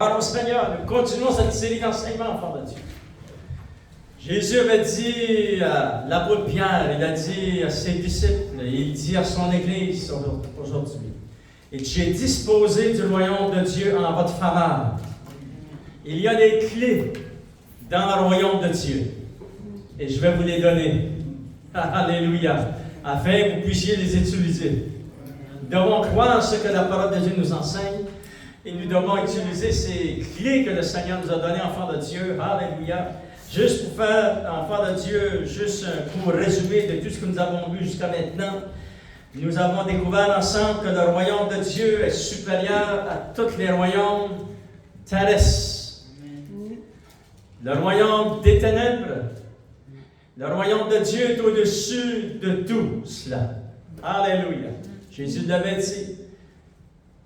Alors Seigneur, nous continuons cette série d'enseignements, enfants de Dieu. Jésus avait dit à l'apôtre Pierre, il a dit à ses disciples, il dit à son Église aujourd'hui, « Et j'ai disposé du royaume de Dieu en votre faveur. » Il y a des clés dans le royaume de Dieu. Et je vais vous les donner. Alléluia. Afin que vous puissiez les utiliser. Nous devons croire ce que la parole de Dieu nous enseigne. Et nous devons utiliser ces clés que le Seigneur nous a données, enfants de Dieu. Alléluia. Juste pour faire, enfants de Dieu, juste un court résumé de tout ce que nous avons vu jusqu'à maintenant. Nous avons découvert ensemble que le royaume de Dieu est supérieur à tous les royaumes terrestres. Le royaume des ténèbres. Le royaume de Dieu est au-dessus de tout cela. Alléluia. Jésus l'avait dit.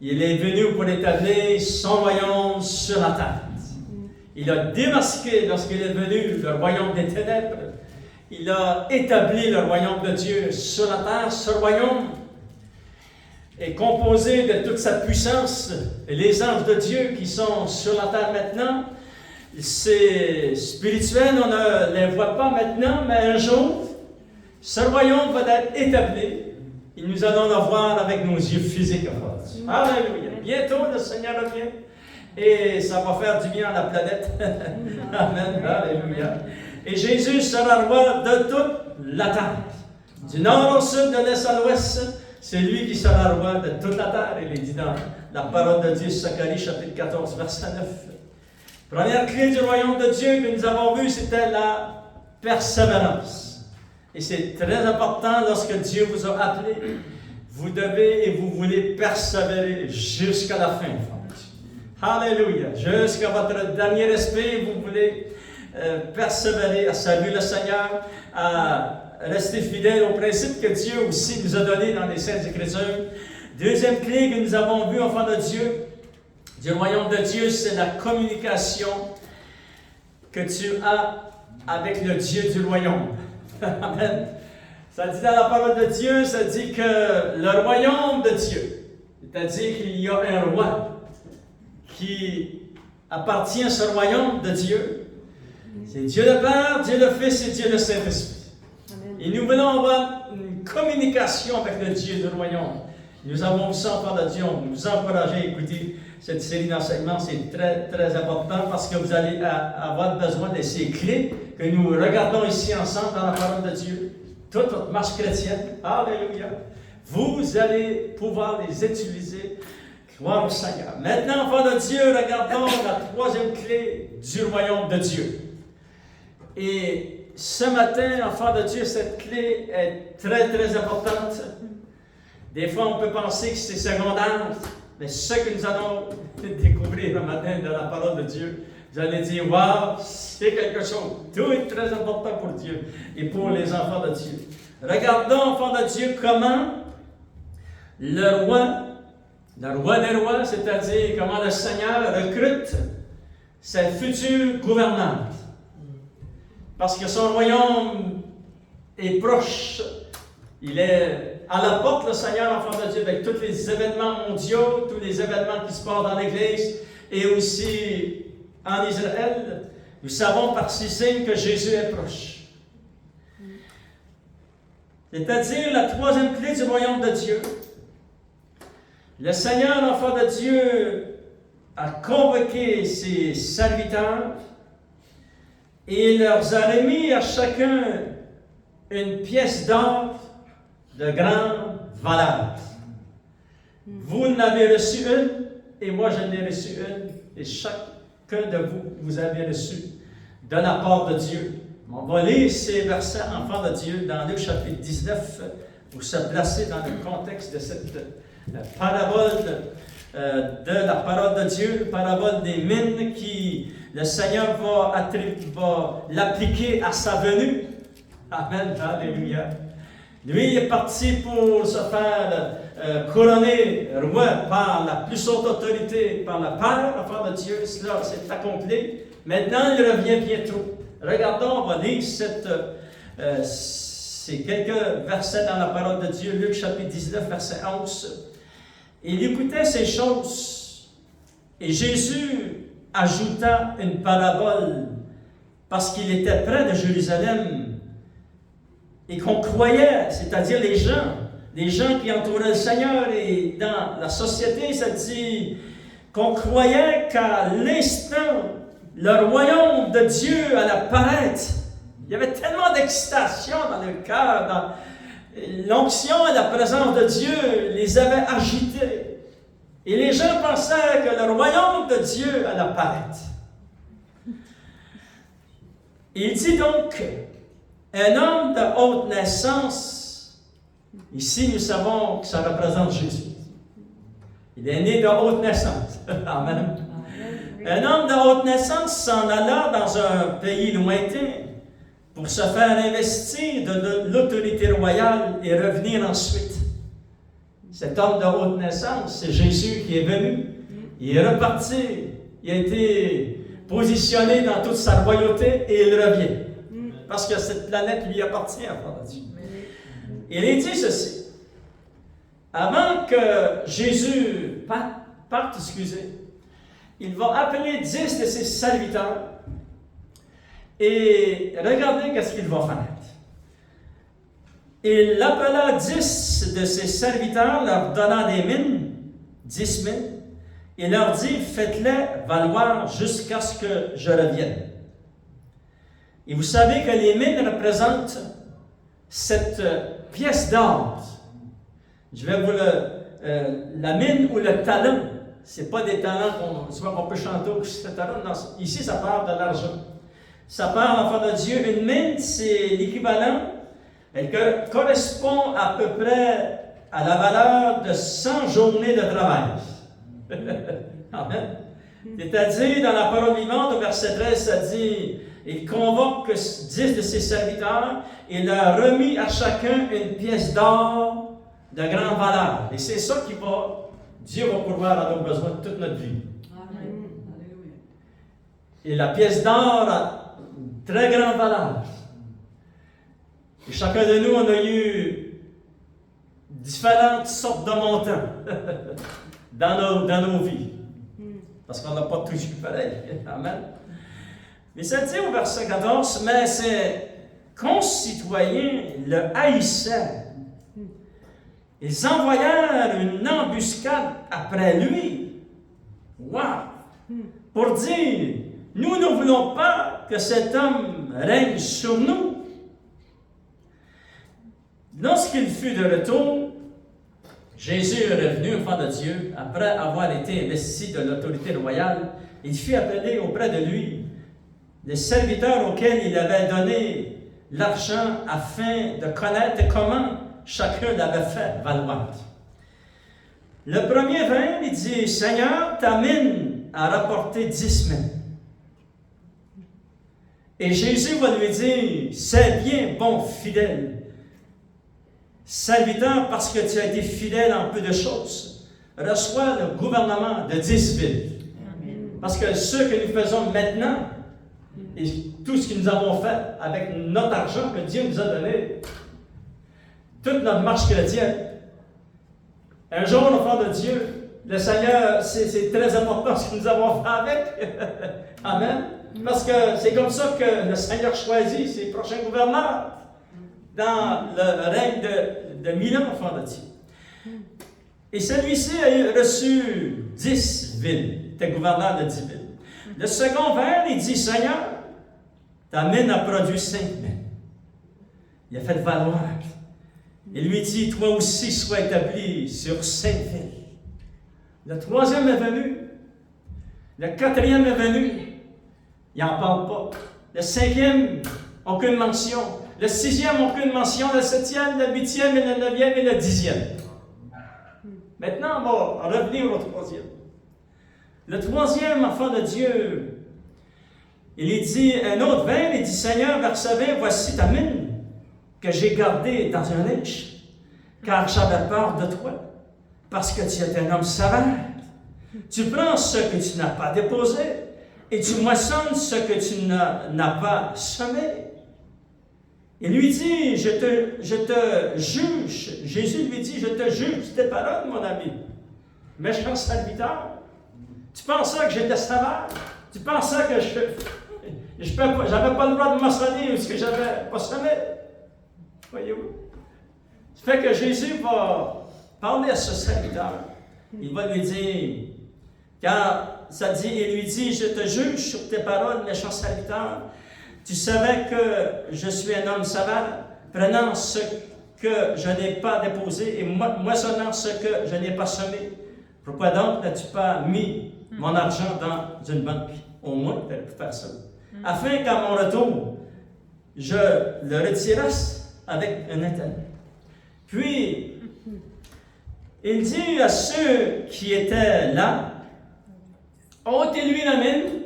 Il est venu pour établir son royaume sur la terre. Il a démasqué, lorsqu'il est venu, le royaume des ténèbres. Il a établi le royaume de Dieu sur la terre. Ce royaume est composé de toute sa puissance. Et les anges de Dieu qui sont sur la terre maintenant, c'est spirituel, on ne les voit pas maintenant, mais un jour, ce royaume va être établi. Et nous allons le voir avec nos yeux physiques. Alléluia. Bientôt, le Seigneur revient. Et ça va faire du bien à la planète. Amen. Alléluia. Et Jésus sera roi de toute la terre. Du nord au sud, de l'est à l'ouest, c'est lui qui sera roi de toute la terre. Il est dit dans la parole de Dieu, Zacharie, chapitre 14, verset 9. Première clé du royaume de Dieu que nous avons vue, c'était la persévérance. Et c'est très important lorsque Dieu vous a appelé. Vous devez et vous voulez persévérer jusqu'à la fin. Alléluia. Jusqu'à votre dernier respect, vous voulez persévérer à servir le Seigneur, à rester fidèle aux principes que Dieu aussi nous a donnés dans les Saintes Écritures. Deuxième clé que nous avons vue, enfants de Dieu, du royaume de Dieu, c'est la communication que tu as avec le Dieu du royaume. Amen. Ça dit dans la parole de Dieu, ça dit que le royaume de Dieu, c'est-à-dire qu'il y a un roi qui appartient à ce royaume de Dieu. C'est Dieu le Père, Dieu le Fils et Dieu le Saint-Esprit. Et nous voulons avoir une communication avec le Dieu du royaume. Nous avons ça, enfants de Dieu, on vous encourage à écouter cette série d'enseignements. C'est très, très important parce que vous allez avoir besoin de ces clés que nous regardons ici ensemble dans la parole de Dieu. Toute votre marche chrétienne. Alléluia. Vous allez pouvoir les utiliser. Gloire au Seigneur. Maintenant, enfants de Dieu, regardons la troisième clé du royaume de Dieu. Et ce matin, enfants de Dieu, cette clé est très, très importante. Des fois, on peut penser que c'est secondaire, mais ce que nous allons découvrir le matin dans la parole de Dieu, vous allez dire, waouh, c'est quelque chose. Tout est très important pour Dieu et pour les enfants de Dieu. Regardons, enfants de Dieu, comment le roi des rois, c'est-à-dire comment le Seigneur recrute ses futurs gouvernants. Parce que son royaume est proche. Il est à la porte, le Seigneur, enfant de Dieu, avec tous les événements mondiaux, tous les événements qui se passent dans l'Église et aussi en Israël. Nous savons par ces signes que Jésus est proche. C'est-à-dire la troisième clé du royaume de Dieu. Le Seigneur, l'enfant de Dieu, a convoqué ses serviteurs et il leur a remis à chacun une pièce d'or de grande valeur. Vous en avez reçu une et moi j'en ai reçu une et chacun de vous, vous avez reçu de la part de Dieu. On va lire ces versets, enfants de Dieu, dans Luc chapitre 19, pour se placer dans le contexte de cette parabole de la parole de Dieu, parabole des mines qui le Seigneur va l'appliquer à sa venue. Amen, alléluia. Lui, il est parti pour se faire couronner roi par la plus haute autorité, par le Père, enfant de Dieu. Cela s'est accompli. Maintenant, il revient bientôt. Regardons, on va lire ces quelques versets dans la parole de Dieu, Luc chapitre 19, verset 11. Il écoutait ces choses, et Jésus ajouta une parabole parce qu'il était près de Jérusalem et qu'on croyait, c'est-à-dire les gens qui entouraient le Seigneur, et dans la société, ça dit qu'on croyait qu'à l'instant, le royaume de Dieu allait apparaître. Il y avait tellement d'excitation dans le cœur, dans l'onction et la présence de Dieu les avait agités. Et les gens pensaient que le royaume de Dieu allait apparaître. Il dit donc, un homme de haute naissance, ici nous savons que ça représente Jésus. Il est né de haute naissance. Amen. Un homme de haute naissance s'en alla dans un pays lointain pour se faire investir de l'autorité royale et revenir ensuite. Cet homme de haute naissance, c'est Jésus qui est venu. Il est reparti. Il a été positionné dans toute sa royauté et il revient. Parce que cette planète lui appartient, enfant de Dieu. Il est dit ceci. Avant que Jésus parte, il va appeler 10 de ses serviteurs et regardez qu'est-ce qu'il va faire. Il appela 10 de ses serviteurs, leur donnant des mines, 10 mines, et leur dit, faites-les valoir jusqu'à ce que je revienne. Et vous savez que les mines représentent cette pièce d'or. Je vais vous la mine ou le talent. Ce n'est pas des talents qu'on peut chanter ou etc. Non, ici, ça parle de l'argent. Ça parle, enfant de Dieu, une mine, c'est l'équivalent. Elle correspond à peu près à la valeur de 100 journées de travail. Amen. C'est-à-dire, dans la parole vivante, au verset 13, ça dit, il convoque 10 de ses serviteurs et leur remit à chacun une pièce d'or de grande valeur. Et c'est ça qui va, Dieu va pourvoir à nos besoins toute notre vie. Amen. Et la pièce d'or a une très grande valeur. Et chacun de nous, on a eu différentes sortes de montants dans nos vies. Parce qu'on n'a pas tous eu pareil. Amen. Mais ça dit au verset 14, mais ses concitoyens le haïssaient. Ils envoyèrent une embuscade après lui. Wow! Pour dire, nous ne voulons pas que cet homme règne sur nous. Lorsqu'il fut de retour, Jésus est revenu, enfant de Dieu, après avoir été investi de l'autorité royale. Il fut appelé auprès de lui les serviteurs auxquels il avait donné l'argent afin de connaître comment chacun l'avait fait valoir. Le premier vint, il dit, Seigneur, ta mine a rapporté 10 mines. Et Jésus va lui dire, c'est bien, bon, fidèle serviteur, parce que tu as été fidèle en peu de choses, reçois le gouvernement de 10 villes. Amen. Parce que ce que nous faisons maintenant, et tout ce que nous avons fait avec notre argent que Dieu nous a donné, toute notre marche chrétienne, un jour, l'enfant de Dieu, le Seigneur, c'est très important ce que nous avons fait avec. Amen. Parce que c'est comme ça que le Seigneur choisit ses prochains gouverneurs dans le règne de 1000 ans, enfant de Dieu. Et celui-ci a reçu 10 villes. Il était gouverneur de 10 villes. Le second vers, il dit, Seigneur, ta mine a produit 5 mines. Il a fait valoir. Il lui dit, toi aussi sois établi sur 5 villes. Le troisième est venu. Le quatrième est venu. Il n'en parle pas. Le cinquième, aucune mention. Le sixième, aucune mention. Le septième, le huitième, et le neuvième et le 10e. Maintenant, on va revenir au troisième. Le troisième, enfant de Dieu, il dit, un autre vint, il dit, Seigneur, verset 20, voici ta mine que j'ai gardée dans un niche, car j'avais peur de toi, parce que tu es un homme sévère. Tu prends ce que tu n'as pas déposé, et tu moissonnes ce que tu n'as pas semé. Il lui dit, je te juge. Jésus lui dit, je te juge tes paroles, mon ami. Méchant serviteur. Tu pensais que j'étais sévère. Tu pensais que j'avais pas le droit de maçonner ou ce que j'avais pas semé? Voyez-vous? Ça fait que Jésus va parler à ce serviteur. Il va lui dire, car ça dit, il lui dit, je te juge sur tes paroles, méchant serviteur. Tu savais que je suis un homme savant, prenant ce que je n'ai pas déposé et moissonnant ce que je n'ai pas semé. Pourquoi donc n'as-tu pas mis mon argent dans une banque? Au moins, tu aurais pu faire ça. Afin qu'à mon retour, je le retirasse avec un intérêt. Puis, il dit à ceux qui étaient là, ôtez-lui la mine,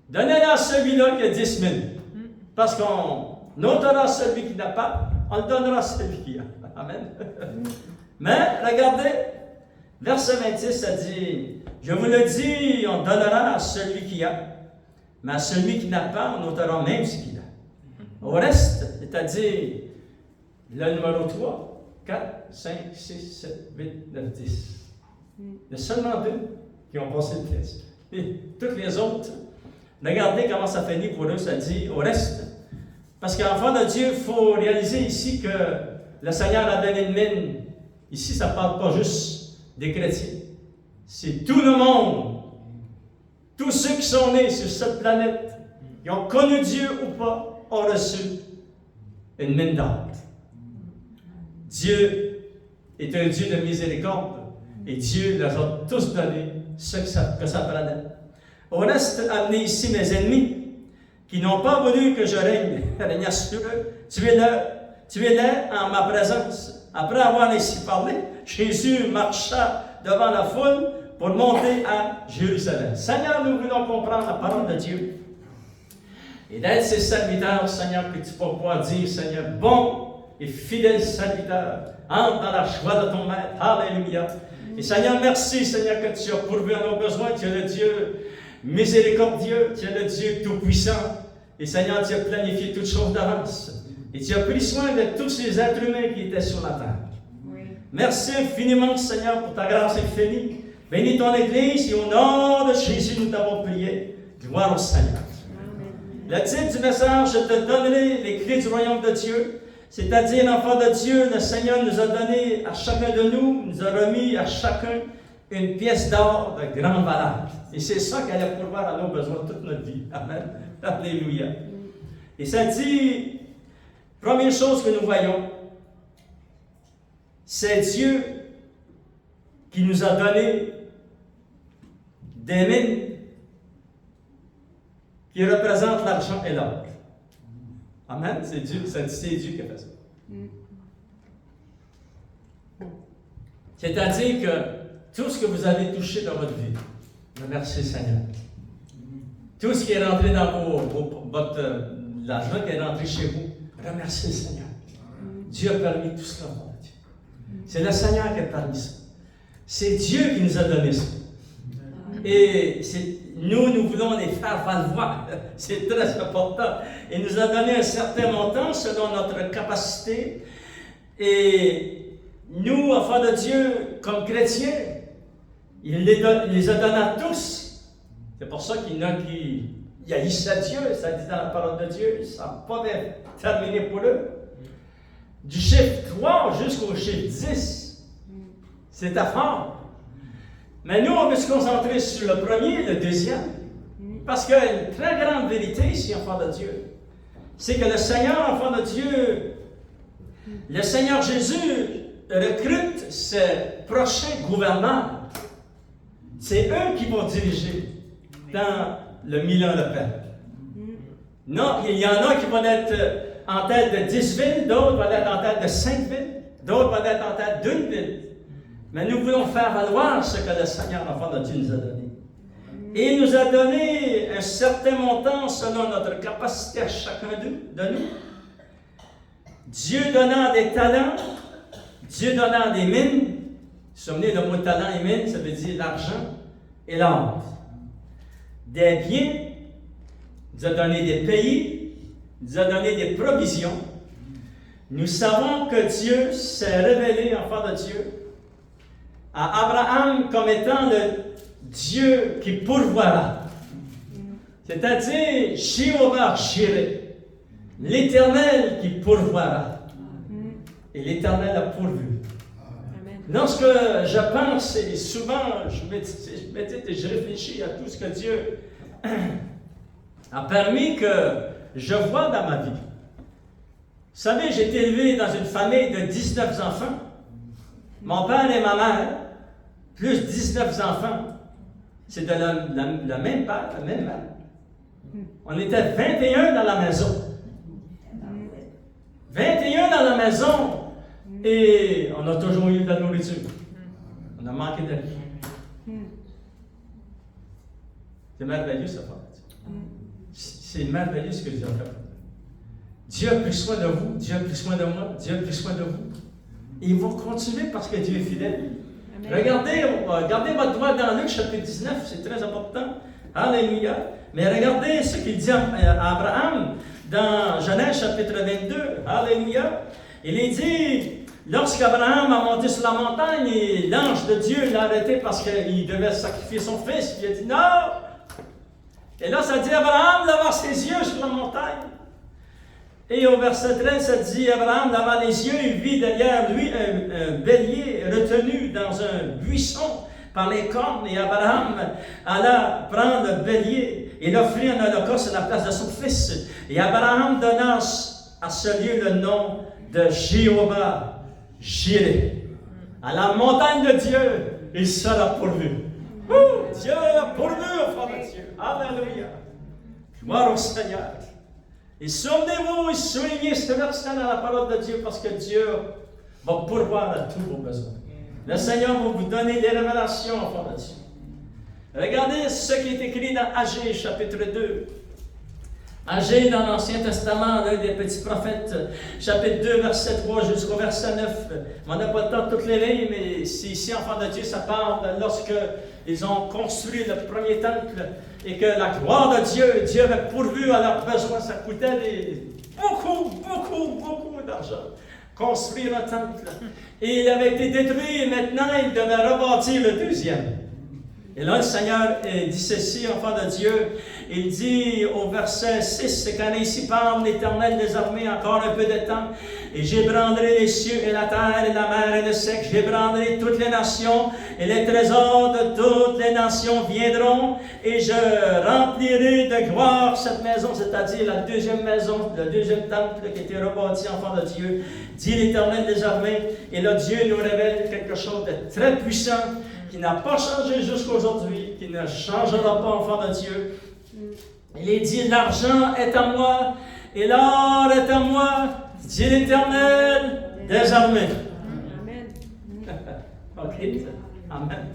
donnez-la à celui-là qui a 10 000. Parce qu'on ôtera celui qui n'a pas, on le donnera à celui qui a. Amen. Mais, regardez, verset 26, ça dit, je vous le dis, on donnera à celui qui a, mais à celui qui n'a pas, on ôtera même ce qu'il a. Au reste, c'est-à-dire le numéro 3, 4, 5, 6, 7, 8, 9, 10. Il y a seulement 2 qui ont passé le test. Et toutes les autres, regardez comment ça finit pour eux, ça dit au reste. Parce qu'enfant de Dieu, il faut réaliser ici que le Seigneur a donné une mine. Ici, ça ne parle pas juste des chrétiens. C'est tout le monde. Tous ceux qui sont nés sur cette planète, qui ont connu Dieu ou pas, ont reçu une mine d'or. Dieu est un Dieu de miséricorde et Dieu leur a tous donné ce que ça prenait. Au reste, amenez ici mes ennemis qui n'ont pas voulu que je règne sur eux. Tuez-les en ma présence. Après avoir ainsi parlé, Jésus marcha devant la foule pour monter à Jérusalem. Seigneur, nous voulons comprendre la parole de Dieu et d'être ses serviteurs, Seigneur, que tu peux pouvoir dire, Seigneur, bon et fidèle serviteur, entre dans la joie de ton maître. Alléluia. Et Seigneur, merci, Seigneur, que tu as pourvu à nos besoins. Tu es le Dieu miséricordieux, tu es le Dieu tout-puissant. Et Seigneur, tu as planifié toutes choses d'avance. Et tu as pris soin de tous ces êtres humains qui étaient sur la terre. Oui. Merci infiniment, Seigneur, pour ta grâce infinie. Bénis ton Église et au nom de Jésus, nous t'avons prié. Gloire au Seigneur. Amen. Le titre du message, je te donnerai les clés du royaume de Dieu. C'est-à-dire, l'enfant de Dieu, le Seigneur nous a donné à chacun de nous, nous a remis à chacun une pièce d'or de grande valeur. Et c'est ça qu'elle a pourvoir à nos besoins toute notre vie. Amen. Alléluia. Et ça dit, première chose que nous voyons, c'est Dieu qui nous a donné des mines qui représentent l'argent et l'or. Amen. C'est Dieu qui a fait ça. C'est-à-dire que tout ce que vous avez touché dans votre vie, remerciez Seigneur. Tout ce qui est rentré dans l'argent qui est rentré chez vous, remerciez le Seigneur. Dieu a permis tout cela. C'est le Seigneur qui a permis ça. C'est Dieu qui nous a donné ça. Et nous voulons les faire valoir. C'est très important. Il nous a donné un certain montant selon notre capacité. Et nous, enfants de Dieu, comme chrétiens, il les a donnés à tous. C'est pour ça qu'il y en a qui haïssent Dieu, ça dit dans la parole de Dieu, ça n'a pas terminé pour eux. Du chiffre 3 jusqu'au chiffre 10, c'est à fort. Mais nous, on veut se concentrer sur le premier et le deuxième. Parce qu'il y a une très grande vérité ici, enfant de Dieu. C'est que le Seigneur, enfant de Dieu, le Seigneur Jésus recrute ses prochains gouverneurs. C'est eux qui vont diriger dans le millénaire de paix. Non, il y en a qui vont être en tête de 10 villes, d'autres vont être en tête de 5 villes, d'autres vont être en tête d'une ville. Mais nous voulons faire valoir ce que le Seigneur, l'enfant de Dieu, nous a donné. Et il nous a donné un certain montant selon notre capacité à chacun de nous. Dieu donnant des talents, Dieu donnant des mines. Vous vous souvenez, le mot talent et mine, ça veut dire l'argent et l'or. Des biens, il nous a donné des pays, il nous a donné des provisions. Nous savons que Dieu s'est révélé, enfant de Dieu, à Abraham comme étant le Dieu qui pourvoira. C'est-à-dire, Jéhovah Jireh, l'Éternel qui pourvoira. Et l'Éternel a pourvu. Lorsque je pense, et souvent je médite et je réfléchis à tout ce que Dieu a permis que je vois dans ma vie. Vous savez, j'ai été élevé dans une famille de 19 enfants. Mon père et ma mère, plus 19 enfants. C'est de la même père, la même mère. On était 21 dans la maison. 21 dans la maison. Et on a toujours eu de la nourriture. On a manqué de rien. C'est merveilleux, ça, Frère. C'est merveilleux ce que Dieu a fait. Dieu a pris soin de vous, Dieu a pris soin de moi, Dieu a pris soin de vous. Et il va continuer parce que Dieu est fidèle. Regardez votre doigt dans Luc chapitre 19, c'est très important. Alléluia. Mais regardez ce qu'il dit à Abraham dans Genèse chapitre 22. Alléluia. Il est dit, lorsqu'Abraham a monté sur la montagne, et l'ange de Dieu l'a arrêté parce qu'il devait sacrifier son fils, il a dit non. Et là, ça dit Abraham d'avoir ses yeux sur la montagne. Et au verset 13, ça dit Abraham leva les yeux, il vit derrière lui un bélier retenu dans un buisson par les cornes. Et Abraham alla prendre le bélier et l'offrit en holocauste à la place de son fils. Et Abraham donna à ce lieu le nom de Jéhovah Jireh. À la montagne de Dieu, il sera pourvu. Dieu a pourvu au frère de Dieu. Alléluia. Gloire au Seigneur. Et souvenez-vous et soulignez ce verset dans la parole de Dieu parce que Dieu va pourvoir à tous vos besoins. Le Seigneur va vous donner des révélations au frère de Dieu. Regardez ce qui est écrit dans Agé chapitre 2. Agé dans l'Ancien Testament, l'un des petits prophètes, chapitre 2, verset 3 jusqu'au verset 9. On n'a pas le temps de toutes les lire, mais c'est ici, enfant de Dieu, ça parle de lorsqu'ils ont construit le premier temple et que la gloire de Dieu, Dieu avait pourvu à leurs besoins. Ça coûtait beaucoup d'argent. Construire un temple. Et il avait été détruit et maintenant il devait rebâtir le deuxième. Et là, le Seigneur dit ceci, enfant de Dieu. Il dit au verset 6, c'est quand ici parle l'Éternel des armées encore un peu de temps. Et j'ébranlerai les cieux et la terre et la mer et le sec. J'ébranlerai toutes les nations et les trésors de toutes les nations viendront. Et je remplirai de gloire cette maison, c'est-à-dire la deuxième maison, le deuxième temple qui a été rebâti, enfant de Dieu. Dit l'Éternel des armées. Et là, Dieu nous révèle quelque chose de très puissant qui n'a pas changé jusqu'à aujourd'hui, qui ne changera pas, enfant de Dieu. Il est dit, l'argent est à moi, et l'or est à moi, dit l'Éternel des armées. Amen. OK. Amen.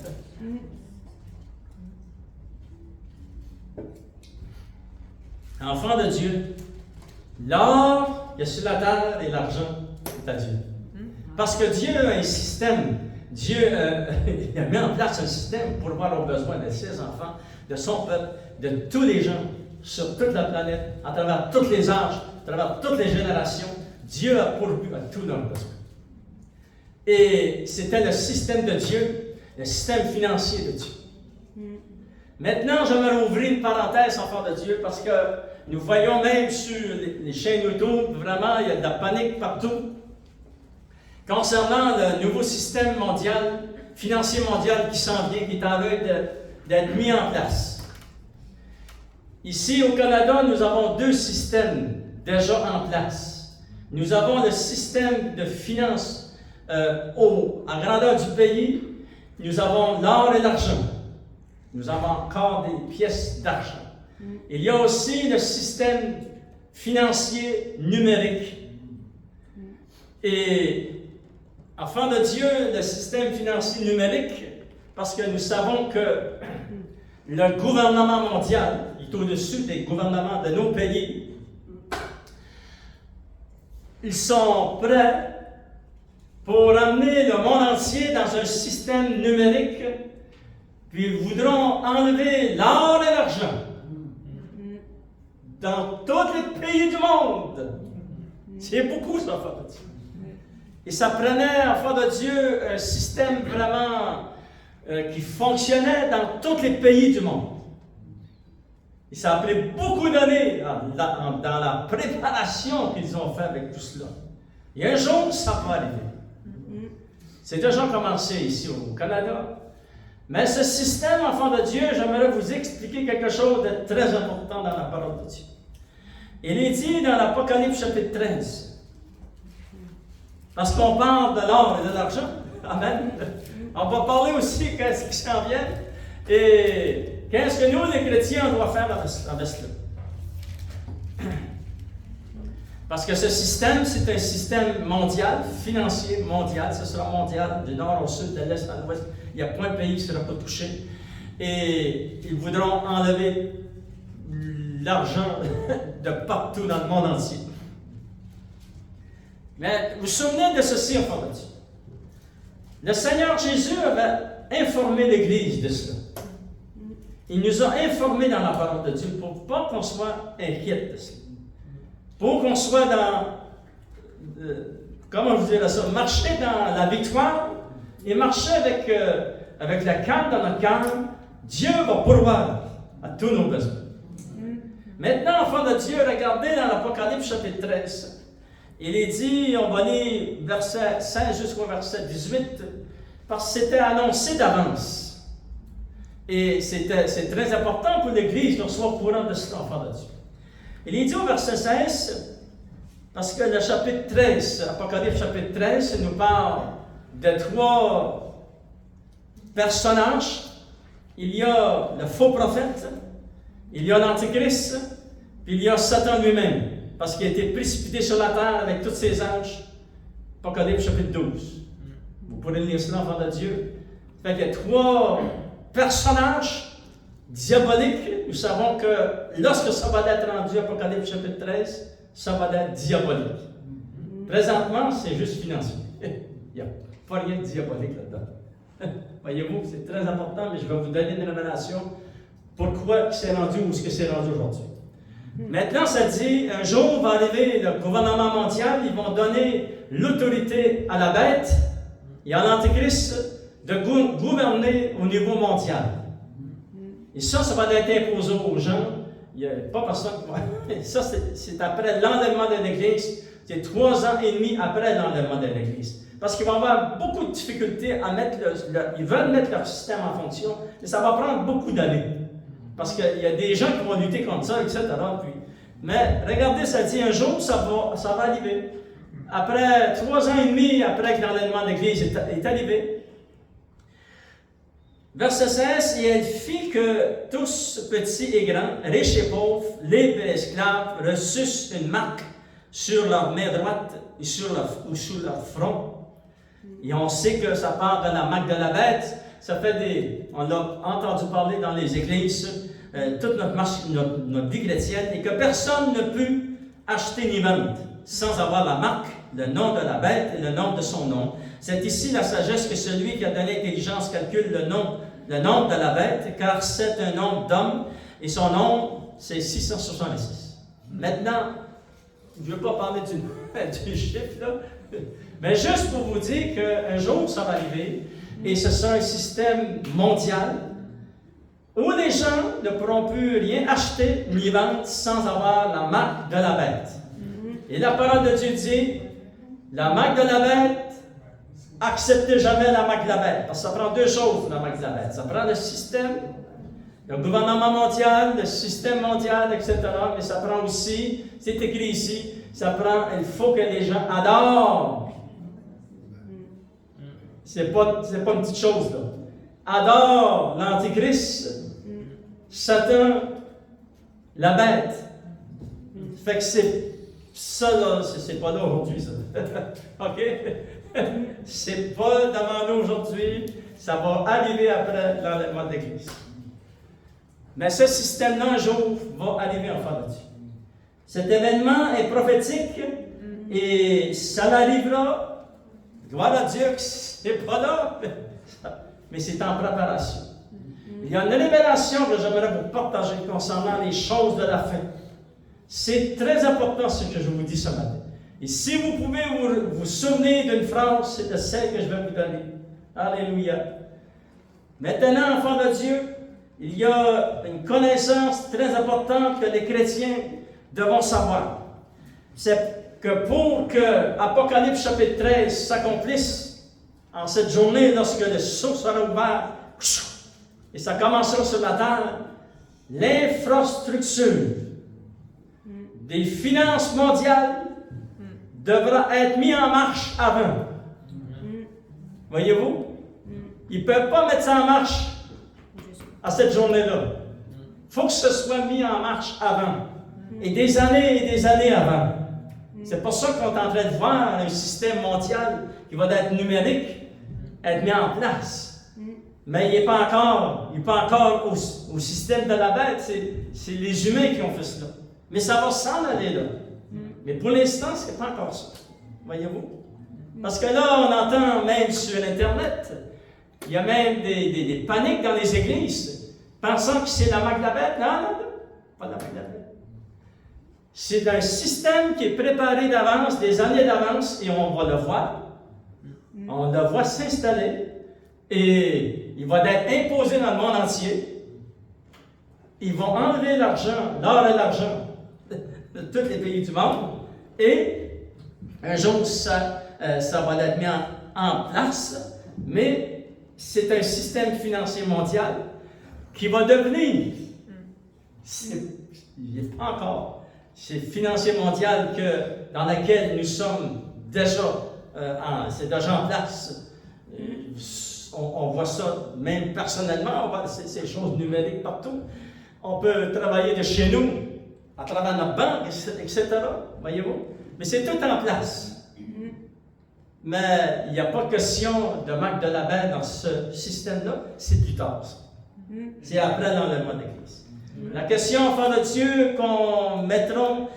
Enfant de Dieu, l'or est sur la terre et l'argent est à Dieu. Parce que Dieu a un système. Dieu il a mis en place un système pour voir aux besoins de ses enfants, de son peuple, de tous les gens sur toute la planète, à travers tous les âges, à travers toutes les générations. Dieu a pourvu à tous leurs besoins. Et c'était le système de Dieu, le système financier de Dieu. Maintenant, j'aimerais ouvrir une parenthèse, enfant de Dieu, parce que nous voyons même sur les chaînes YouTube, vraiment, il y a de la panique partout. Concernant le nouveau système mondial, financier mondial qui s'en vient, qui est en train d'être mis en place. Ici au Canada, nous avons deux systèmes déjà en place. Nous avons le système de finances à grandeur du pays. Nous avons l'or et l'argent. Nous avons encore des pièces d'argent. Il y a aussi le système financier numérique. Et enfant de Dieu, le système financier numérique, parce que nous savons que le gouvernement mondial est au-dessus des gouvernements de nos pays. Ils sont prêts pour amener le monde entier dans un système numérique, puis ils voudront enlever l'or et l'argent dans tous les pays du monde. C'est beaucoup, ça, enfant de Dieu. Et ça prenait, enfant de Dieu, un système vraiment qui fonctionnait dans tous les pays du monde. Et ça a pris beaucoup d'années dans la préparation qu'ils ont fait avec tout cela. Et un jour, ça va arriver. C'est déjà commencé ici au Canada. Mais ce système, enfant de Dieu, j'aimerais vous expliquer quelque chose de très important dans la parole de Dieu. Il est dit dans l'Apocalypse chapitre 13, parce qu'on parle de l'or et de l'argent, amen. On va parler aussi de ce qui s'en vient et qu'est-ce que nous, les chrétiens, on doit faire avec cela. Parce que ce système, c'est un système mondial, financier mondial, ce sera mondial, du nord au sud, de l'est à l'ouest. Il n'y a point de pays qui ne sera pas touché. Et ils voudront enlever l'argent de partout dans le monde entier. Mais vous vous souvenez de ceci, enfant de Dieu. Le Seigneur Jésus avait informé l'Église de cela. Il nous a informés dans la parole de Dieu pour pas qu'on soit inquiète de cela. Pour qu'on soit comment je dirais ça, marcher dans la victoire et marcher avec la calme dans notre calme. Dieu va pourvoir à tous nos besoins. Maintenant, enfant de Dieu, regardez dans l'Apocalypse chapitre 13. Il est dit, on va lire verset 16 jusqu'au verset 18, parce que c'était annoncé d'avance. Et c'est très important pour l'Église qu'on soit au courant de cela, enfant de Dieu. Il est dit au verset 16, parce que le chapitre 13, Apocalypse chapitre 13, nous parle de 3 personnages. Il y a le faux prophète, il y a l'Antichrist, puis il y a Satan lui-même, parce qu'il a été précipité sur la terre avec tous ses anges. Apocalypse chapitre 12. Vous pourrez lire cela, enfant de Dieu. Fait qu'il y a 3 personnages diabolique. Nous savons que lorsque ça va être rendu Apocalypse chapitre 13, ça va être diabolique. Présentement, c'est juste financier. Il n'y a pas rien de diabolique là-dedans. Voyez-vous, c'est très important, mais je vais vous donner une révélation pourquoi c'est rendu où ce que c'est rendu aujourd'hui. Maintenant, ça dit, un jour va arriver le gouvernement mondial, ils vont donner l'autorité à la bête et à l'Antéchrist de gouverner au niveau mondial. Et ça va être imposé aux gens. Il n'y a pas personne qui va. Ça, c'est après l'enlèvement de l'Église. C'est 3 ans et demi après l'enlèvement de l'Église. Parce qu'ils vont avoir beaucoup de difficultés à mettre ils veulent mettre leur système en fonction, mais ça va prendre beaucoup d'années. Parce qu'il y a des gens qui vont lutter contre ça, etc. Mais regardez, ça dit un jour, ça va arriver. Après 3 ans et demi, après que l'enlèvement de l'Église est arrivé, verset 16, et elle fit que tous, petits et grands, riches et pauvres, libres et esclaves, reçussent une marque sur leur main droite et sur leur front. Et on sait que ça part de la marque de la bête. Ça fait on l'a entendu parler dans les églises, toute notre vie chrétienne, et que personne ne peut acheter ni vendre sans avoir la marque, le nom de la bête et le nom de son nom. C'est ici la sagesse que celui qui a donné l'intelligence calcule le nombre de la bête, car c'est un nombre d'homme, et son nombre, c'est 666. Maintenant, je ne veux pas parler du chiffre, là, mais juste pour vous dire qu'un jour, ça va arriver, et ce sera un système mondial, où les gens ne pourront plus rien acheter ni vendre sans avoir la marque de la bête. Et la parole de Dieu dit, la marque de la bête, acceptez jamais la marque de la bête. Parce que ça prend 2 choses, la marque de la bête. Ça prend le système, le gouvernement mondial, le système mondial, etc. Mais ça prend aussi, c'est écrit ici, il faut que les gens adorent. C'est pas une petite chose, là. Adore l'Antichrist, Satan, la bête. Fait que ça, là, c'est pas là aujourd'hui, ça. OK? C'est pas devant nous aujourd'hui, ça va arriver après l'enlèvement de l'Église. Mais ce système-là, un jour, va arriver en fin de Dieu. Cet événement est prophétique et ça arrivera. Gloire à Dieu que c'est pas là, mais c'est en préparation. Il y a une révélation que j'aimerais vous partager concernant les choses de la fin. C'est très important ce que je vous dis ce matin. Et si vous pouvez vous souvenir d'une phrase, c'est de celle que je vais vous donner. Alléluia. Maintenant, enfants de Dieu, il y a une connaissance très importante que les chrétiens devront savoir. C'est que pour que Apocalypse chapitre 13 s'accomplisse en cette journée, lorsque le sceau sera ouvert, et ça commencera sur la terre, l'infrastructure des finances mondiales devra être mise en marche avant. Voyez-vous? Ils ne peuvent pas mettre ça en marche à cette journée-là. Il faut que ce soit mis en marche avant. Et des années avant. C'est pour ça qu'on est en train de voir un système mondial qui va être numérique, être mis en place. Mais il n'est pas encore au système de la bête, c'est les humains qui ont fait cela. Mais ça va s'en aller là. Mais pour l'instant, ce n'est pas encore ça. Voyez-vous? Parce que là, on entend même sur Internet, il y a même des paniques dans les églises, pensant que c'est la marque de la bête. Non, pas la marque de la bête. C'est un système qui est préparé d'avance, des années d'avance, et on va le voir. On le voit s'installer, et il va être imposé dans le monde entier. Ils vont enlever l'argent, l'or et l'argent de tous les pays du monde, et un jour, ça va être mis en place, mais c'est un système financier mondial qui va devenir, il n'est pas encore, c'est financier mondial dans lequel nous sommes déjà, c'est déjà en place. On voit ça même personnellement, on voit ces choses numériques partout. On peut travailler de chez nous, à travers notre banque, etc. Voyez-vous? Mais c'est tout en place. Mais il n'y a pas question de marque de label dans ce système-là, c'est plus tard. C'est après l'enlèvement de l'Église. La question, enfant de Dieu, qu'on mettront,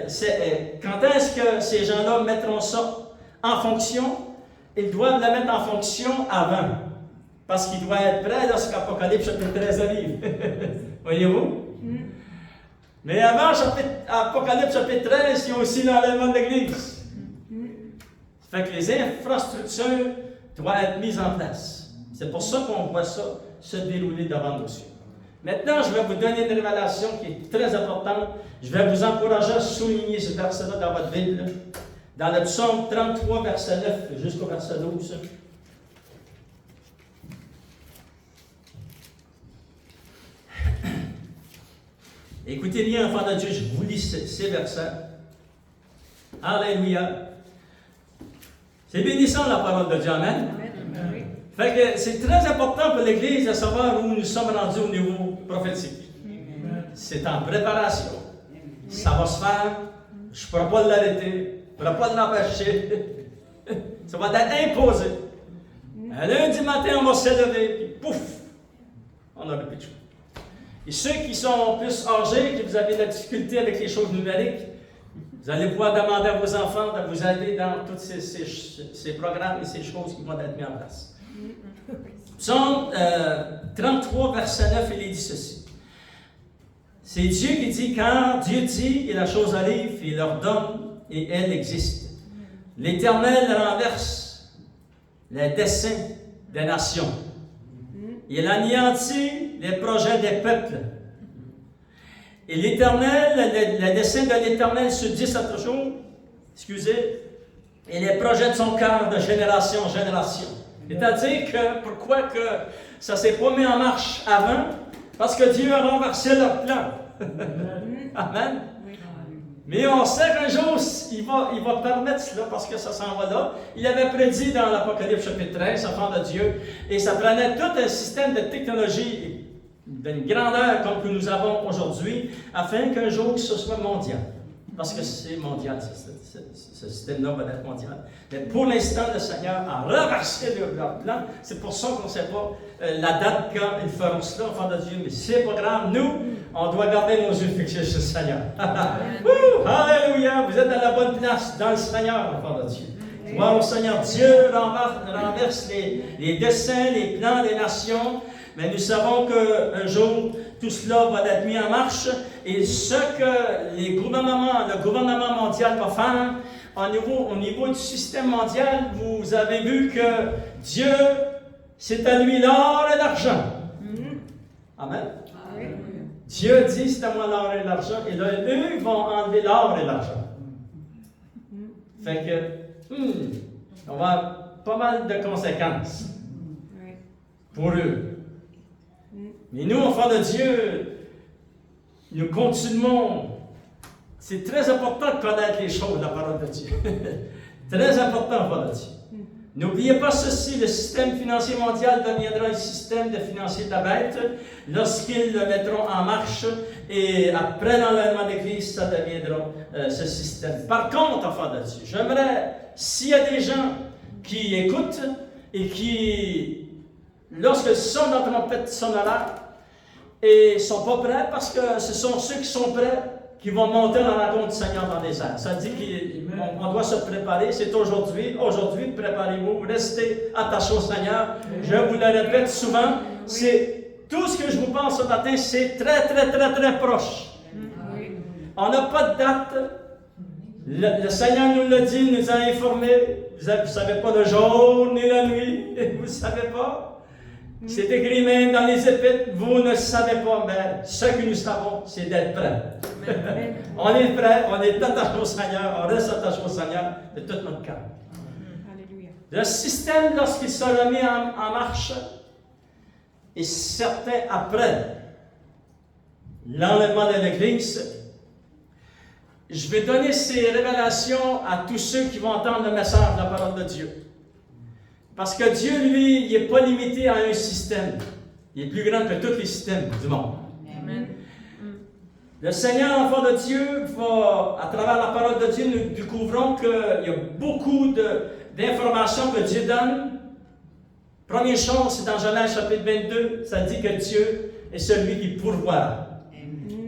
c'est quand est-ce que ces gens-là mettront ça en fonction? Ils doivent la mettre en fonction avant. Parce qu'il doit être prêt lorsqu'Apocalypse chapitre 13 arrive. Voyez-vous? Mais avant Apocalypse chapitre 13, il y a aussi l'enlèvement de l'Église. Ça fait que les infrastructures doivent être mises en place. C'est pour ça qu'on voit ça se dérouler devant nos yeux. Maintenant, je vais vous donner une révélation qui est très importante. Je vais vous encourager à souligner ce verset-là dans votre Bible. Dans le psaume 33, verset 9 jusqu'au verset 12. Écoutez bien, enfants de Dieu, je vous lis ces versets. Alléluia. C'est bénissant la parole de Dieu, amen. Fait que c'est très important pour l'Église de savoir où nous sommes rendus au niveau prophétique. C'est en préparation. Ça va se faire. Je ne pourrai pas l'arrêter. Je ne pourrai pas l'empêcher. Ça va être imposé. Un lundi matin, on va se lever, puis pouf, on n'aura plus de choix. Et ceux qui sont plus âgés, qui vous avez de la difficulté avec les choses numériques, vous allez pouvoir demander à vos enfants de vous aider dans tous ces programmes et ces choses qui vont être mis en place. Psaume 33, verset 9, il est dit ceci. C'est Dieu qui dit, car Dieu dit, et la chose arrive, et il ordonne, et elle existe. L'Éternel renverse les desseins des nations. Il anéantit les projets des peuples. Et l'Éternel, le dessein de l'Éternel subsiste à toujours, et les projets de son cœur de génération en génération. C'est-à-dire que, pourquoi que ça ne s'est pas mis en marche avant? Parce que Dieu a renversé leur plan. Amen. Mais on sait qu'un jour, il va permettre cela parce que ça s'en va là. Il avait prédit dans l'Apocalypse chapitre 13, enfant de Dieu, et ça prenait tout un système de technologie d'une grandeur comme que nous avons aujourd'hui, afin qu'un jour ce soit mondial. Parce que c'est mondial, ce système-là va être mondial. Mais pour l'instant, le Seigneur a renversé leur plan. C'est pour ça qu'on ne sait pas la date quand ils feront cela, enfant de Dieu. Mais c'est pas grave. Nous, on doit garder nos yeux fixés sur le Seigneur. Alléluia! Vous êtes à la bonne place dans le Seigneur, enfant de Dieu. Gloire au Seigneur. Dieu renverse les desseins, les plans des nations. Mais nous savons qu'un jour, tout cela va être mis en marche. Et ce que le gouvernement mondial va faire, au niveau du système mondial, vous avez vu que Dieu, c'est à lui l'or et l'argent. Amen. Oui. Dieu dit, c'est à moi l'or et l'argent, et là, eux vont enlever l'or et l'argent. Fait que, on va avoir pas mal de conséquences pour eux. Mais nous, enfants de Dieu, nous continuons. C'est très important de connaître les choses de la parole de Dieu. Très important, enfants de Dieu. N'oubliez pas ceci, le système financier mondial deviendra un système de financier de la bête lorsqu'ils le mettront en marche et après l'enlèvement de l'Église, ça deviendra ce système. Par contre, enfants de Dieu, j'aimerais, s'il y a des gens qui écoutent et qui, lorsque le son de la trompette sonnera, et ne sont pas prêts parce que ce sont ceux qui sont prêts qui vont monter dans la rencontre du Seigneur dans les airs. Ça dit qu'on doit se préparer. C'est aujourd'hui. Aujourd'hui, préparez-vous. Restez attachés au Seigneur. Je vous le répète souvent. C'est tout ce que je vous pense ce matin, c'est très, très, très, très proche. On n'a pas de date. Le Seigneur nous l'a dit, nous a informés. Vous ne savez pas le jour ni la nuit. Vous ne savez pas. C'est écrit même dans les Épîtres, vous ne savez pas, mais ce que nous savons, c'est d'être prêts. On est prêts, on est attachés au Seigneur, on reste attachés au Seigneur de tout notre cœur. Le système, lorsqu'il sera mis en marche, est certain après l'enlèvement de l'Église. Je vais donner ces révélations à tous ceux qui vont entendre le message de la parole de Dieu. Parce que Dieu, lui, il n'est pas limité à un système. Il est plus grand que tous les systèmes du monde. Amen. Le Seigneur, enfant de Dieu, va, à travers la parole de Dieu, nous découvrons qu'il y a beaucoup d'informations que Dieu donne. Première chose, c'est dans Genèse chapitre 22, ça dit que Dieu est celui qui pourvoit.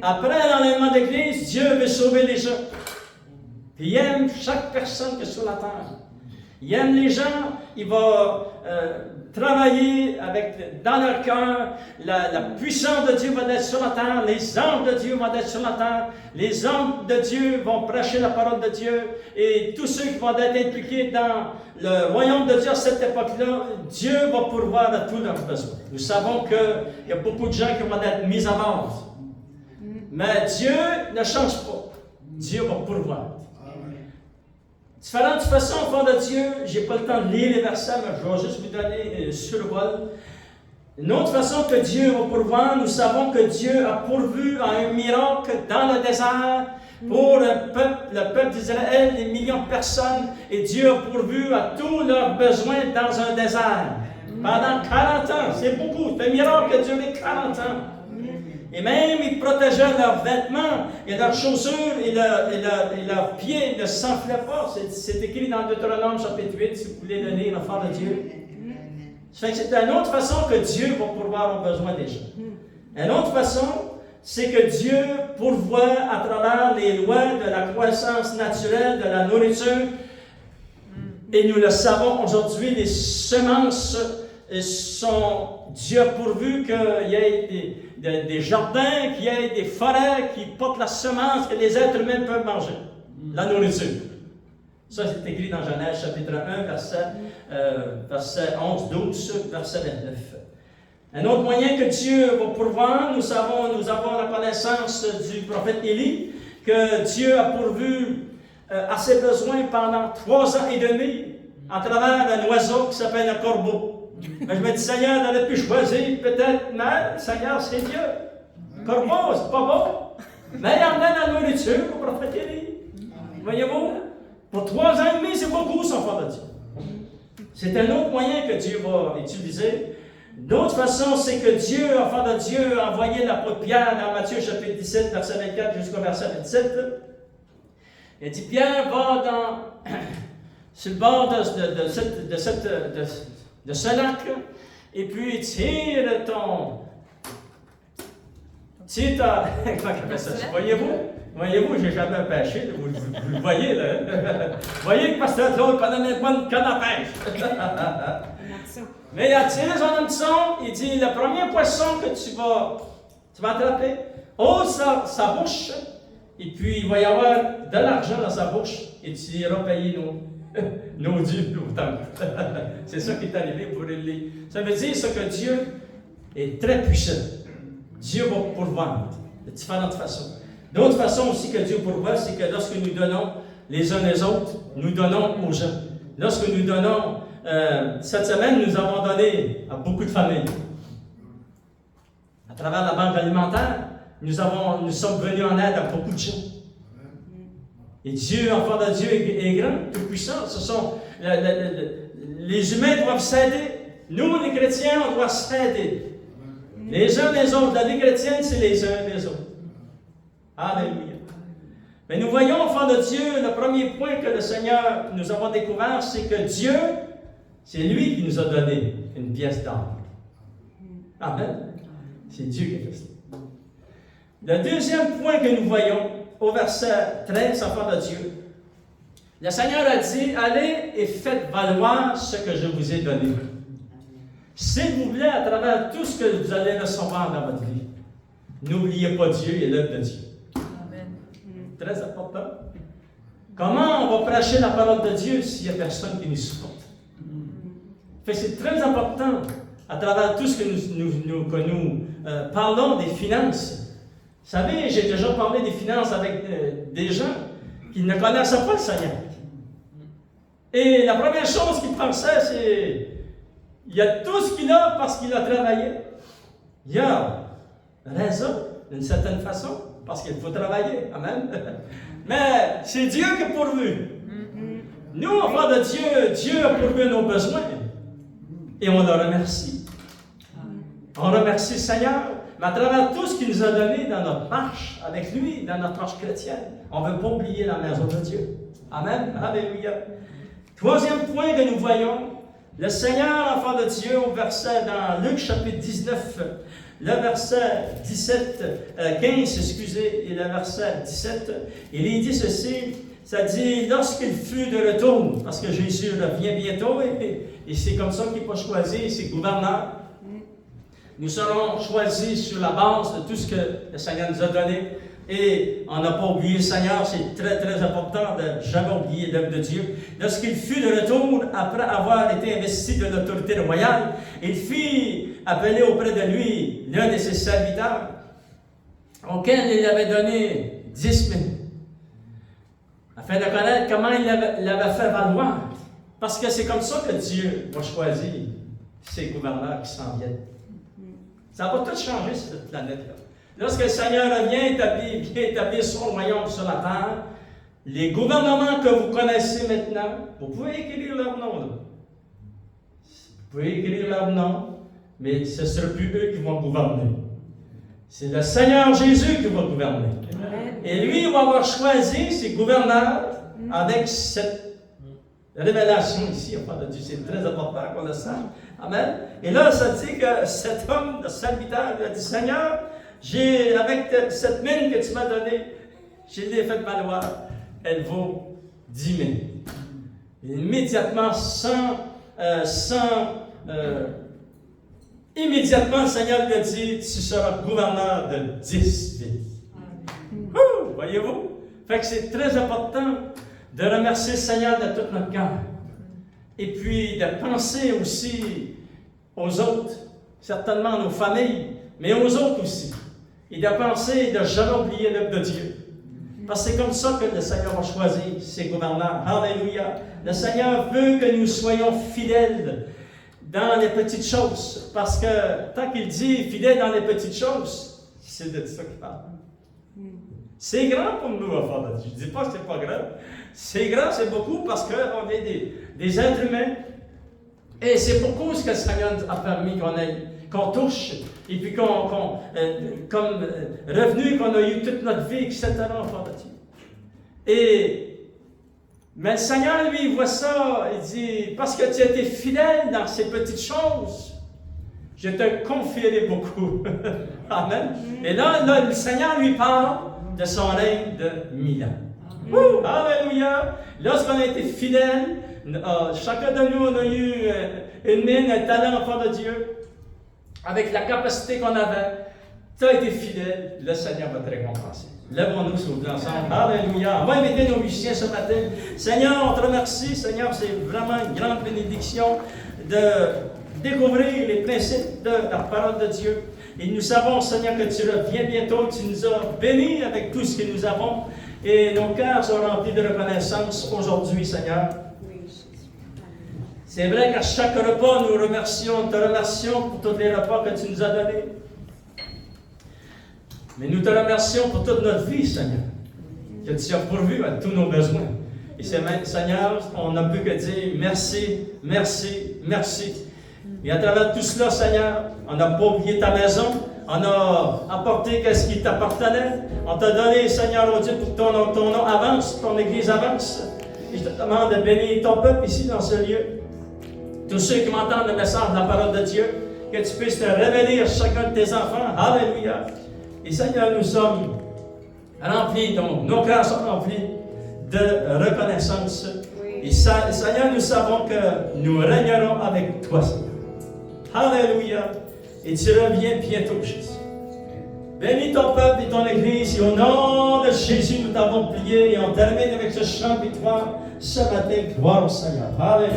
Après l'enlèvement de l'Église, Dieu veut sauver les gens. Puis il aime chaque personne qui est sur la terre. Il aime les gens, il va travailler dans leur cœur. La puissance de Dieu va être sur la terre, les anges de Dieu vont être sur la terre, les hommes de Dieu vont prêcher la parole de Dieu, et tous ceux qui vont être impliqués dans le royaume de Dieu à cette époque-là, Dieu va pourvoir à tous leurs besoins. Nous savons qu'il y a beaucoup de gens qui vont être mis à mort. Mais Dieu ne change pas. Dieu va pourvoir. Différentes façons, enfants de Dieu, je n'ai pas le temps de lire les versets, mais je vais juste vous donner sur le vol. Une autre façon que Dieu va pourvoir, nous savons que Dieu a pourvu à un miracle dans le désert pour le peuple d'Israël, des millions de personnes, et Dieu a pourvu à tous leurs besoins dans un désert. Pendant 40 ans, c'est beaucoup, c'est un miracle qui a duré 40 ans. Et même, ils protégeaient leurs vêtements et leurs chaussures et leurs pieds ne s'enflaient pas. C'est écrit dans Deutéronome chapitre 8, si vous voulez le lire, l'enfant de Dieu. C'est une autre façon que Dieu va pourvoir aux besoins des gens. Une autre façon, c'est que Dieu pourvoit à travers les lois de la croissance naturelle, de la nourriture. Et nous le savons aujourd'hui, les semences sont... Dieu a pourvu qu'il y ait des jardins, qu'il y ait des forêts qui portent la semence que les êtres humains peuvent manger, la nourriture. Ça, c'est écrit dans Genèse chapitre 1, verset 11, 12, verset 29. Un autre moyen que Dieu va pourvoir, nous avons la connaissance du prophète Élie, que Dieu a pourvu à ses besoins pendant 3 ans et demi, à travers un oiseau qui s'appelle un corbeau. Mais je me dis, Seigneur, on aurait pu choisir peut-être, mais Seigneur, c'est Dieu. Corbeau, c'est pas bon. Mais il emmène la nourriture au prophète Élie. Voyez-vous, pour 3 ans et demi, c'est beaucoup, son enfant de Dieu. C'est un autre moyen que Dieu va utiliser. D'autre façon, c'est que Dieu, enfant de Dieu, a envoyé l'apôtre Pierre dans Matthieu chapitre 17, verset 24 jusqu'au verset 27. Il dit, Pierre va sur le bord de ce lac, et puis tire ta... Voyez-vous, j'ai jamais pêché, vous le voyez, là. Vous voyez que Pasteur Claude pendant une bonne canne à pêche. Mais il a tiré son hameçon, il dit, le premier poisson que tu vas attraper, ouvre sa bouche, et puis il va y avoir de l'argent dans sa bouche, et tu iras payer nos dieux, nos temples. C'est ça qui est arrivé pour lui. Ça veut dire ça que Dieu est très puissant. Dieu va pourvoir de différentes façons. D'autres façons aussi que Dieu pourvoit, c'est que lorsque nous donnons les uns les autres, nous donnons aux gens. Lorsque nous donnons, cette semaine, nous avons donné à beaucoup de familles. À travers la banque alimentaire, nous sommes venus en aide à beaucoup de gens. Et Dieu, enfant de Dieu, est grand, tout puissant. Les humains doivent s'aider. Nous, les chrétiens, on doit s'aider. Les uns les autres. La vie chrétienne, c'est les uns les autres. Alléluia. Mais nous voyons, enfant de Dieu, le premier point que le Seigneur nous avons découvert, c'est que Dieu, c'est lui qui nous a donné une pièce d'or. Amen. C'est Dieu qui a fait ça. Le deuxième point que nous voyons, au verset 13, enfant de Dieu, le Seigneur a dit, allez et faites valoir ce que je vous ai donné. S'il vous plaît, à travers tout ce que vous allez recevoir dans votre vie, n'oubliez pas Dieu et l'œuvre de Dieu. Amen. Très important. Comment on va prêcher la parole de Dieu s'il n'y a personne qui nous supporte? C'est très important, à travers tout ce que nous parlons des finances. Vous savez, j'ai déjà parlé des finances avec des gens qui ne connaissaient pas le Seigneur. Et la première chose qu'ils pensaient, c'est il y a tout ce qu'il a parce qu'il a travaillé. Il y a raison, d'une certaine façon, parce qu'il faut travailler. Amen. Mais c'est Dieu qui a pourvu. Nous, enfants de Dieu, Dieu a pourvu nos besoins. Et on le remercie. On remercie le Seigneur. Mais à travers tout ce qu'il nous a donné dans notre marche avec lui, dans notre marche chrétienne, on ne veut pas oublier la maison de Dieu. Amen. Alléluia. Troisième point que nous voyons, le Seigneur, enfant de Dieu, au verset dans Luc chapitre 19, le verset 15, et le verset 17, il dit ceci, ça dit, lorsqu'il fut de retour, parce que Jésus revient bientôt, et c'est comme ça qu'il va choisir ses gouverneurs. Nous serons choisis sur la base de tout ce que le Seigneur nous a donné. Et on n'a pas oublié le Seigneur, c'est très très important de ne jamais oublier l'œuvre de Dieu. Lorsqu'il fut de retour, après avoir été investi de l'autorité royale, il fit appeler auprès de lui l'un de ses serviteurs, auquel il avait donné 10 000, afin de connaître comment il l'avait fait valoir. Parce que c'est comme ça que Dieu va choisir ses gouverneurs qui s'en viennent. Ça va tout changer sur cette planète-là. Lorsque le Seigneur vient établir son royaume sur la terre, les gouvernements que vous connaissez maintenant, vous pouvez écrire leur nom. Là. Vous pouvez écrire leur nom, mais ce ne sera plus eux qui vont gouverner. C'est le Seigneur Jésus qui va gouverner. Et lui, il va avoir choisi ses gouverneurs avec cette révélation ici, enfin, de Dieu. C'est très important qu'on le sache. Amen. Et là, ça dit que cet homme, le serviteur, il a dit, Seigneur, avec cette mine que tu m'as donnée, je l'ai fait valoir. Elle vaut 10 000. Immédiatement, immédiatement, le Seigneur lui a dit, tu seras gouverneur de 10 villes. Voyez-vous? Fait que c'est très important de remercier le Seigneur de tout notre cœur. Et puis de penser aussi aux autres, certainement nos familles, mais aux autres aussi. Et de penser et de jamais oublier l'œuvre de Dieu. Parce que c'est comme ça que le Seigneur va choisir ses gouverneurs. Alléluia. Le Seigneur veut que nous soyons fidèles dans les petites choses. Parce que tant qu'il dit fidèle dans les petites choses, c'est de ça qu'il parle. C'est grand pour nous, enfants de Dieu. Je ne dis pas que ce n'est pas grand. C'est grand, c'est beaucoup parce qu'on est des êtres humains. Et c'est beaucoup ce que le Seigneur a permis qu'on touche. Et puis comme revenu qu'on a eu toute notre vie, etc. enfants de Dieu. Mais le Seigneur, lui, il voit ça. Il dit, parce que tu as été fidèle dans ces petites choses, je te confierai beaucoup. Amen. Et là, le Seigneur lui parle de son règne de 1000 ans. Alléluia! Lorsqu'on a été fidèle, chacun de nous, on a eu une mine, un talent enfant de Dieu, avec la capacité qu'on avait. Tu as été fidèle, le Seigneur va te récompenser. Lèvons-nous, s'il vous plaît, ensemble. Alléluia! On va inviter nos musiciens ce matin. Seigneur, on te remercie. Seigneur, c'est vraiment une grande bénédiction de découvrir les principes de la parole de Dieu. Et nous savons, Seigneur, que tu reviens bientôt, tu nous as bénis avec tout ce que nous avons. Et nos cœurs sont remplis de reconnaissance aujourd'hui, Seigneur. C'est vrai qu'à chaque repas, nous te remercions pour tous les repas que tu nous as donnés. Mais nous te remercions pour toute notre vie, Seigneur, que tu as pourvu à tous nos besoins. Et Seigneur, on n'a plus que dire merci, merci, merci. Et à travers tout cela, Seigneur, on n'a pas oublié ta maison, on a apporté ce qui t'appartenait. On t'a donné, Seigneur, oh Dieu, pour que ton nom avance, ton Église avance. Et je te demande de bénir ton peuple ici dans ce lieu. Tous ceux qui m'entendent le message de la parole de Dieu, que tu puisses te révéler à chacun de tes enfants. Alléluia. Et Seigneur, nous sommes remplis, donc nos cœurs sont remplis de reconnaissance. Et Seigneur, nous savons que nous régnerons avec toi, Seigneur. Alléluia. Et tu reviens bientôt, Jésus. Bénis ton peuple et ton Église. Et au nom de Jésus, nous t'avons prié. Et on termine avec ce chant de victoire ce matin. Gloire au Seigneur. Alléluia.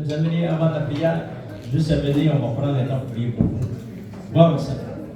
Vous aimeriez, avant la prière, juste à venir, on va prendre un temps pour prier pour vous. Gloire au Seigneur.